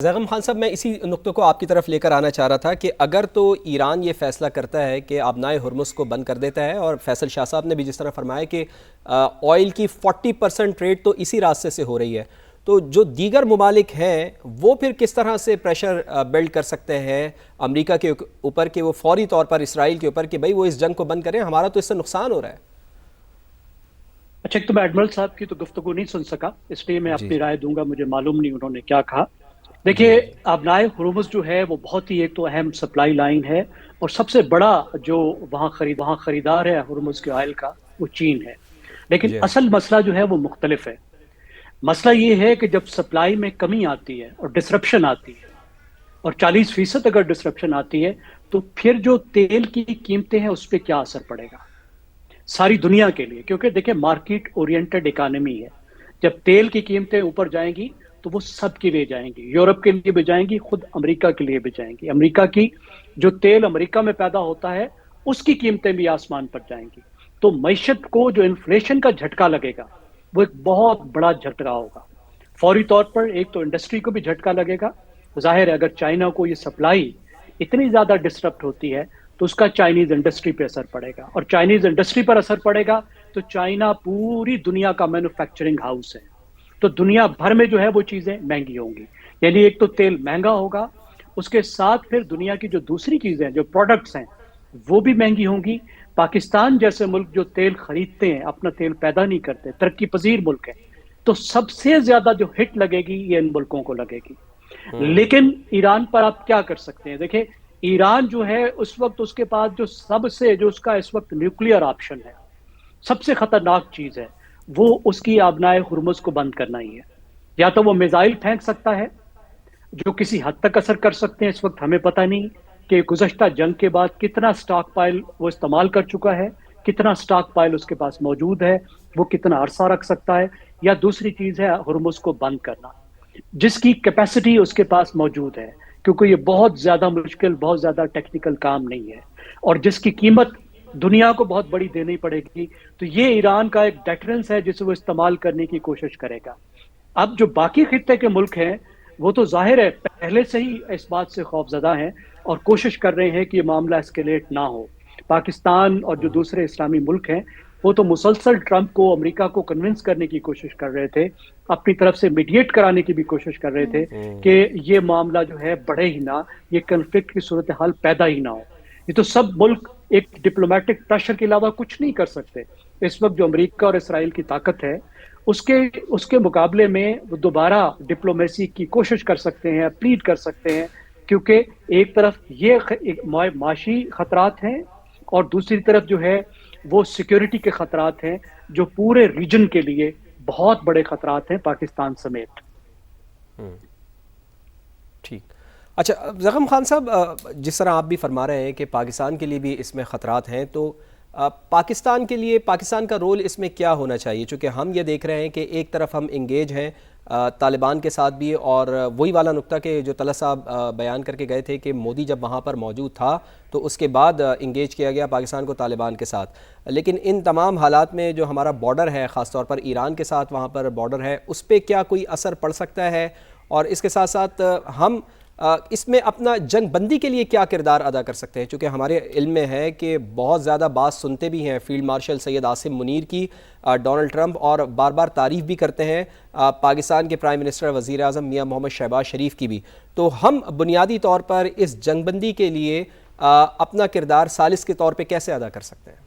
زغم خان صاحب، میں اسی نقطے کو آپ کی طرف لے کر آنا چاہ رہا تھا کہ اگر تو ایران یہ فیصلہ کرتا ہے کہ آبنائے ہرمز کو بند کر دیتا ہے، اور فیصل شاہ صاحب نے بھی جس طرح فرمایا کہ آئل کی 40% ٹریڈ تو اسی راستے سے ہو رہی ہے، تو جو دیگر ممالک ہیں وہ پھر کس طرح سے پریشر بلڈ کر سکتے ہیں امریکہ کے اوپر کہ وہ فوری طور پر اسرائیل کے اوپر کہ بھئی وہ اس جنگ کو بند کریں، ہمارا تو اس سے نقصان ہو رہا ہے۔ اچھا، ایک تو میں ایڈمرل صاحب کی تو گفتگو نہیں سن سکا، اس لیے میں جی اپنی رائے دوں گا، مجھے معلوم نہیں انہوں نے کیا کہا۔ جی دیکھیے، آبنائے ہرمز جو ہے وہ بہت ہی ایک تو اہم سپلائی لائن ہے، اور سب سے بڑا جو وہاں خریدار ہے ہرمز کے آئل کا وہ چین ہے۔ لیکن جی اصل مسئلہ جو ہے وہ مختلف ہے۔ مسئلہ یہ ہے کہ جب سپلائی میں کمی آتی ہے اور ڈسرپشن آتی ہے، اور 40% اگر ڈسرپشن آتی ہے، تو پھر جو تیل کی قیمتیں ہیں اس پہ کیا اثر پڑے گا ساری دنیا کے لیے؟ کیونکہ دیکھیں، مارکیٹ اورینٹڈ اکانومی ہے۔ جب تیل کی قیمتیں اوپر جائیں گی تو وہ سب کے لیے جائیں گی، یورپ کے لیے بھی جائیں گی، خود امریکہ کے لیے بھی جائیں گی۔ امریکہ کی جو تیل امریکہ میں پیدا ہوتا ہے اس کی قیمتیں بھی آسمان پر جائیں گی۔ تو معیشت کو جو انفلیشن کا جھٹکا لگے گا وہ ایک بہت بڑا جھٹکا ہوگا۔ فوری طور پر ایک تو انڈسٹری کو بھی جھٹکا لگے گا۔ ظاہر ہے اگر چائنا کو یہ سپلائی اتنی زیادہ ڈسٹرپٹ ہوتی ہے تو اس کا چائنیز انڈسٹری پہ اثر پڑے گا، اور چائنیز انڈسٹری پر اثر پڑے گا تو چائنا پوری دنیا کا مینوفیکچرنگ ہاؤس ہے، تو دنیا بھر میں جو ہے وہ چیزیں مہنگی ہوں گی۔ یعنی ایک تو تیل مہنگا ہوگا، اس کے ساتھ پھر دنیا کی جو دوسری چیزیں جو پروڈکٹس ہیں وہ بھی مہنگی ہوں گی۔ پاکستان جیسے ملک جو تیل خریدتے ہیں، اپنا تیل پیدا نہیں کرتے، ترقی پذیر ملک ہے، تو سب سے زیادہ جو ہٹ لگے گی یہ ان ملکوں کو لگے گی۔ لیکن ایران پر آپ کیا کر سکتے ہیں؟ دیکھیں، ایران جو ہے اس وقت اس کے پاس جو سب سے جو اس کا اس وقت نیوکلیئر آپشن ہے، سب سے خطرناک چیز ہے، وہ اس کی آبنائے ہرمز کو بند کرنا ہی ہے۔ یا تو وہ میزائل پھینک سکتا ہے جو کسی حد تک اثر کر سکتے ہیں، اس وقت ہمیں پتہ نہیں کہ گزشتہ جنگ کے بعد کتنا سٹاک پائل وہ استعمال کر چکا ہے، کتنا سٹاک پائل اس کے پاس موجود ہے، وہ کتنا عرصہ رکھ سکتا ہے۔ یا دوسری چیز ہے ہرمز کو بند کرنا، جس کی کیپیسٹی اس کے پاس موجود ہے، کیونکہ یہ بہت زیادہ مشکل، بہت زیادہ ٹیکنیکل کام نہیں ہے، اور جس کی قیمت دنیا کو بہت بڑی دینی پڑے گی۔ تو یہ ایران کا ایک ڈیٹرنس ہے جسے وہ استعمال کرنے کی کوشش کرے گا۔ اب جو باقی خطے کے ملک ہیں وہ تو ظاہر ہے پہلے سے ہی اس بات سے خوف زدہ ہیں اور کوشش کر رہے ہیں کہ یہ معاملہ اسکیلیٹ نہ ہو۔ پاکستان اور جو دوسرے اسلامی ملک ہیں وہ تو مسلسل ٹرمپ کو، امریکہ کو کنونس کرنے کی کوشش کر رہے تھے، اپنی طرف سے میڈیٹ کرانے کی بھی کوشش کر رہے تھے کہ یہ معاملہ جو ہے بڑھے ہی نہ، یہ کنفلکٹ کی صورتحال پیدا ہی نہ ہو۔ یہ تو سب ملک ایک ڈپلومیٹک پریشر کے علاوہ کچھ نہیں کر سکتے۔ اس وقت جو امریکہ اور اسرائیل کی طاقت ہے اس کے مقابلے میں وہ دوبارہ ڈپلومیسی کی کوشش کر سکتے ہیں، پلیڈ کر سکتے ہیں، کیونکہ ایک طرف یہ معاشی خطرات ہیں اور دوسری طرف جو ہے وہ سیکیورٹی کے خطرات ہیں جو پورے ریجن کے لیے بہت بڑے خطرات ہیں، پاکستان سمیت۔ ٹھیک۔ اچھا زغم خان صاحب، جس طرح آپ بھی فرما رہے ہیں کہ پاکستان کے لیے بھی اس میں خطرات ہیں، تو پاکستان کے لیے پاکستان کا رول اس میں کیا ہونا چاہیے؟ چونکہ ہم یہ دیکھ رہے ہیں کہ ایک طرف ہم انگیج ہیں طالبان کے ساتھ بھی، اور وہی والا نقطہ کہ جو طلعت صاحب بیان کر کے گئے تھے کہ مودی جب وہاں پر موجود تھا تو اس کے بعد انگیج کیا گیا پاکستان کو طالبان کے ساتھ، لیکن ان تمام حالات میں جو ہمارا بارڈر ہے، خاص طور پر ایران کے ساتھ وہاں پر بارڈر ہے، اس پہ کیا کوئی اثر پڑ سکتا ہے؟ اور اس کے ساتھ ساتھ ہم اس میں اپنا جنگ بندی کے لیے کیا کردار ادا کر سکتے ہیں؟ چونکہ ہمارے علم میں ہے کہ بہت زیادہ بات سنتے بھی ہیں فیلڈ مارشل سید عاصم منیر کی، ڈونلڈ ٹرمپ، اور بار بار تعریف بھی کرتے ہیں پاکستان کے پرائم منسٹر وزیر اعظم میاں محمد شہباز شریف کی بھی۔ تو ہم بنیادی طور پر اس جنگ بندی کے لیے اپنا کردار ثالث کے طور پہ کیسے ادا کر سکتے ہیں؟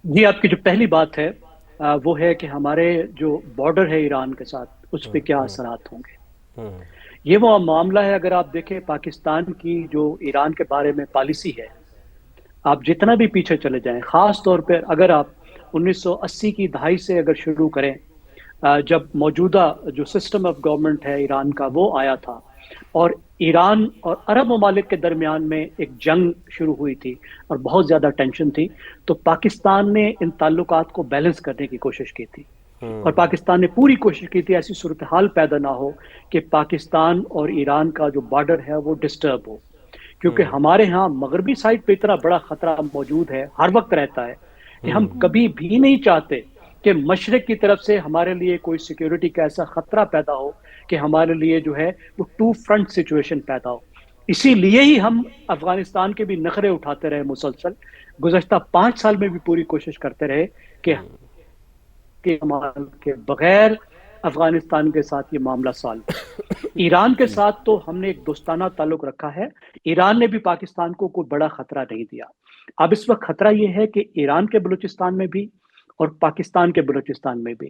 جی، آپ کی جو پہلی بات ہے وہ ہے کہ ہمارے جو بارڈر ہے ایران کے ساتھ اس پہ کیا اثرات ہوں گے۔ یہ وہ معاملہ ہے، اگر آپ دیکھیں پاکستان کی جو ایران کے بارے میں پالیسی ہے، آپ جتنا بھی پیچھے چلے جائیں، خاص طور پہ اگر آپ 1980 کی دہائی سے اگر شروع کریں، جب موجودہ جو سسٹم آف گورنمنٹ ہے ایران کا وہ آیا تھا، اور ایران اور عرب ممالک کے درمیان میں ایک جنگ شروع ہوئی تھی اور بہت زیادہ ٹینشن تھی، تو پاکستان نے ان تعلقات کو بیلنس کرنے کی کوشش کی تھی، اور پاکستان نے پوری کوشش کی تھی ایسی صورتحال پیدا نہ ہو کہ پاکستان اور ایران کا جو بارڈر ہے وہ ڈسٹرب ہو، کیونکہ ہمارے ہاں مغربی سائڈ پہ اتنا بڑا خطرہ موجود ہے، ہر وقت رہتا ہے، کہ ہم کبھی بھی نہیں چاہتے کہ مشرق کی طرف سے ہمارے لیے کوئی سیکیورٹی کا ایسا خطرہ پیدا ہو کہ ہمارے لیے جو ہے وہ ٹو فرنٹ سچویشن پیدا ہو. اسی لیے ہی ہم افغانستان کے بھی نخرے اٹھاتے رہے مسلسل. گزشتہ 5 سال میں بھی پوری کوشش کرتے رہے کہ کے بغیر افغانستان کے ساتھ یہ معاملہ سالو ہو. ایران کے ساتھ تو ہم نے ایک دوستانہ تعلق رکھا ہے. ایران نے بھی پاکستان کو کوئی بڑا خطرہ نہیں دیا. اب اس وقت خطرہ یہ ہے کہ ایران کے بلوچستان میں بھی اور پاکستان کے بلوچستان میں بھی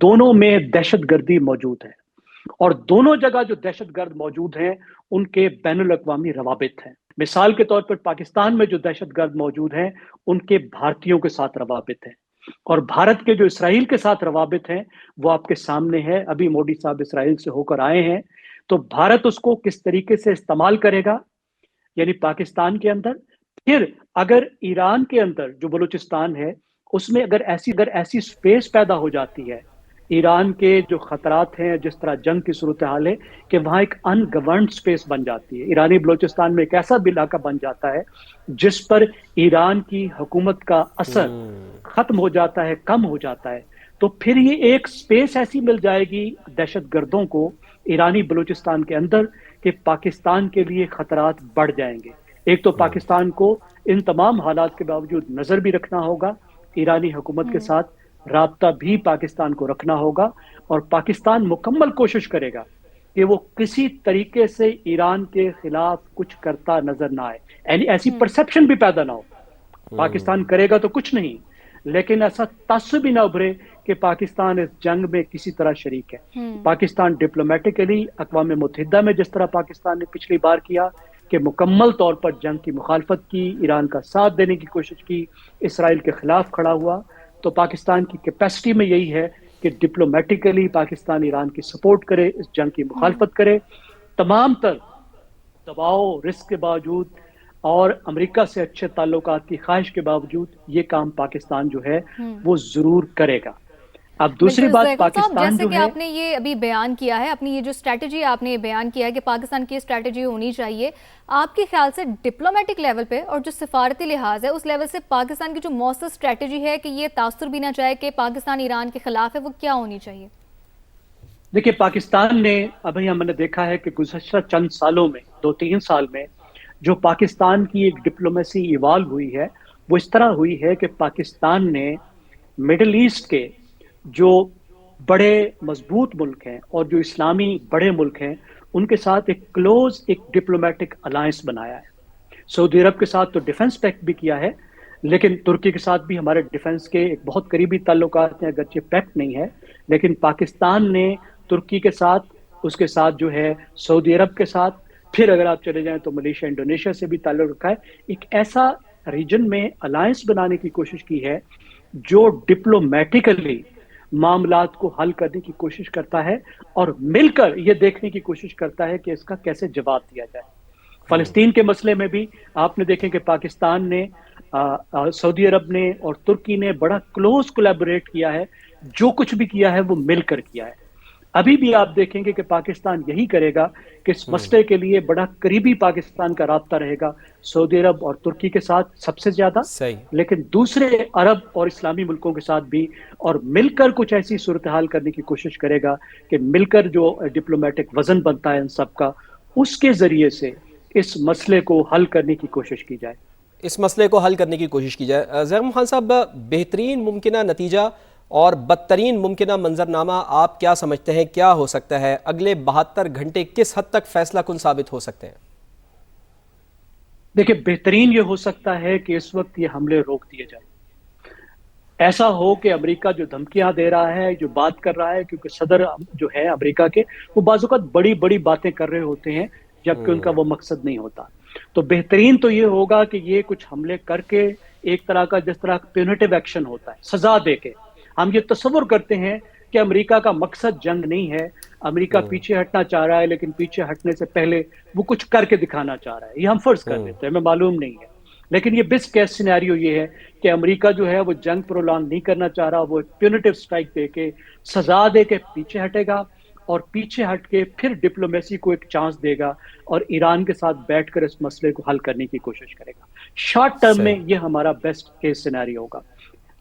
دونوں میں دہشت گردی موجود ہے، اور دونوں جگہ جو دہشت گرد موجود ہیں ان کے بین الاقوامی روابط ہیں. مثال کے طور پر پاکستان میں جو دہشت گرد موجود ہیں ان کے بھارتیوں کے ساتھ روابط ہیں، اور بھارت کے جو اسرائیل کے ساتھ روابط ہیں وہ آپ کے سامنے ہے. ابھی مودی صاحب اسرائیل سے ہو کر آئے ہیں، تو بھارت اس کو کس طریقے سے استعمال کرے گا یعنی پاکستان کے اندر. پھر اگر ایران کے اندر جو بلوچستان ہے اس میں اگر ایسی سپیس پیدا ہو جاتی ہے، ایران کے جو خطرات ہیں، جس طرح جنگ کی صورتحال ہے کہ وہاں ایک ان گورنڈ سپیس بن جاتی ہے، ایرانی بلوچستان میں ایک ایسا بھی علاقہ بن جاتا ہے جس پر ایران کی حکومت کا اثر ختم ہو جاتا ہے، کم ہو جاتا ہے، تو پھر یہ ایک سپیس ایسی مل جائے گی دہشت گردوں کو ایرانی بلوچستان کے اندر کہ پاکستان کے لیے خطرات بڑھ جائیں گے. ایک تو پاکستان کو ان تمام حالات کے باوجود نظر بھی رکھنا ہوگا، ایرانی حکومت کے ساتھ رابطہ بھی پاکستان کو رکھنا ہوگا، اور پاکستان مکمل کوشش کرے گا کہ وہ کسی طریقے سے ایران کے خلاف کچھ کرتا نظر نہ آئے. یعنی ایسی پرسپشن بھی پیدا نہ ہو پاکستان کرے گا تو کچھ نہیں، لیکن ایسا تعصب بھی نہ ابھرے کہ پاکستان اس جنگ میں کسی طرح شریک ہے. پاکستان ڈپلومیٹکلی اقوام متحدہ میں جس طرح پاکستان نے پچھلی بار کیا کہ مکمل طور پر جنگ کی مخالفت کی، ایران کا ساتھ دینے کی کوشش کی، اسرائیل کے خلاف کھڑا ہوا، تو پاکستان کی کیپیسٹی میں یہی ہے کہ ڈپلومیٹکلی پاکستان ایران کی سپورٹ کرے، اس جنگ کی مخالفت کرے، تمام تر دباؤ رسک کے باوجود اور امریکہ سے اچھے تعلقات کی خواہش کے باوجود یہ کام پاکستان جو ہے وہ ضرور کرے گا. اب دوسری بات پاکستان جیسے جو کہ ہے، آپ نے یہ ابھی بیان کیا ہے، اپنی یہ جو اسٹریٹجی آپ نے بیان کیا ہے کہ پاکستان کی اسٹریٹجی ہونی چاہیے، آپ کے خیال سے ڈپلومیٹک لیول پہ اور جو سفارتی لحاظ ہے اس لیول سے پاکستان کی جو مؤثر اسٹریٹجی ہے کہ یہ تاثر بھی نہ جائے کہ پاکستان ایران کے خلاف ہے، وہ کیا ہونی چاہیے؟ دیکھیے پاکستان نے ابھی ہم نے دیکھا ہے کہ گزشتہ چند سالوں میں 2-3 سال میں جو پاکستان کی ایک ڈپلومیسی ایوالو ہوئی ہے وہ اس طرح ہوئی ہے کہ پاکستان نے مڈل ایسٹ کے جو بڑے مضبوط ملک ہیں اور جو اسلامی بڑے ملک ہیں ان کے ساتھ ایک کلوز ایک ڈپلومیٹک الائنس بنایا ہے. سعودی عرب کے ساتھ تو ڈیفنس پیکٹ بھی کیا ہے، لیکن ترکی کے ساتھ بھی ہمارے ڈیفنس کے ایک بہت قریبی تعلقات ہیں، اگرچہ پیکٹ نہیں ہے، لیکن پاکستان نے ترکی کے ساتھ، اس کے ساتھ جو ہے سعودی عرب کے ساتھ، پھر اگر آپ چلے جائیں تو ملیشیا انڈونیشیا سے بھی تعلق رکھا ہے. ایک ایسا ریجن میں الائنس بنانے کی کوشش کی ہے جو ڈپلومیٹکلی معاملات کو حل کرنے کی کوشش کرتا ہے اور مل کر یہ دیکھنے کی کوشش کرتا ہے کہ اس کا کیسے جواب دیا جائے. فلسطین کے مسئلے میں بھی آپ نے دیکھیں کہ پاکستان نے، سعودی عرب نے اور ترکی نے بڑا کلوز کولیبوریٹ کیا ہے، جو کچھ بھی کیا ہے وہ مل کر کیا ہے. ابھی بھی آپ دیکھیں گے کہ پاکستان یہی کرے گا کہ اس مسئلے کے لیے بڑا قریبی پاکستان کا رابطہ رہے گا سعودی عرب اور ترکی کے ساتھ سب سے زیادہ، صحیح. لیکن دوسرے عرب اور اسلامی ملکوں کے ساتھ بھی، اور مل کر کچھ ایسی صورتحال کرنے کی کوشش کرے گا کہ مل کر جو ڈپلومیٹک وزن بنتا ہے ان سب کا، اس کے ذریعے سے اس مسئلے کو حل کرنے کی کوشش کی جائے. اس مسئلے کو حل کرنے کی کوشش کی جائے. زیغم خان صاحب، بہترین ممکنہ نتیجہ اور بدترین ممکنہ منظرنامہ آپ کیا سمجھتے ہیں کیا ہو سکتا ہے؟ اگلے 72 گھنٹے کس حد تک فیصلہ کن ثابت ہو سکتے ہیں؟ دیکھیں بہترین یہ ہو سکتا ہے کہ اس وقت یہ حملے روک دیے جائیں. ایسا ہو کہ امریکہ جو دھمکیاں دے رہا ہے، جو بات کر رہا ہے، کیونکہ صدر جو ہے امریکہ کے وہ بعض اوقات بڑی بڑی باتیں کر رہے ہوتے ہیں جبکہ ان کا وہ مقصد نہیں ہوتا. تو بہترین تو یہ ہوگا کہ یہ کچھ حملے کر کے ایک طرح کا، جس طرح پیونیٹیو ایکشن ہوتا ہے، سزا دے کے. ہم یہ تصور کرتے ہیں کہ امریکہ کا مقصد جنگ نہیں ہے، امریکہ پیچھے ہٹنا چاہ رہا ہے، لیکن پیچھے ہٹنے سے پہلے وہ کچھ کر کے دکھانا چاہ رہا ہے. یہ ہم فرض کر لیتے ہیں، ہمیں معلوم نہیں ہے، لیکن یہ بیسٹ کیس سینیریو یہ ہے کہ امریکہ جو ہے وہ جنگ پرولانگ نہیں کرنا چاہ رہا، وہ پیونیٹیو سٹرائک دے کے، سزا دے کے پیچھے ہٹے گا، اور پیچھے ہٹ کے پھر ڈپلومیسی کو ایک چانس دے گا اور ایران کے ساتھ بیٹھ کر اس مسئلے کو حل کرنے کی کوشش کرے گا. شارٹ ٹرم میں یہ ہمارا بیسٹ کیس سینیریو ہوگا.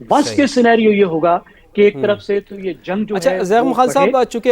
ورسٹ کیس سینیریو یہ ہوگا کہ ایک طرف سے تو یہ جنگ جو ہے اچھا زیغم خان صاحب، چونکہ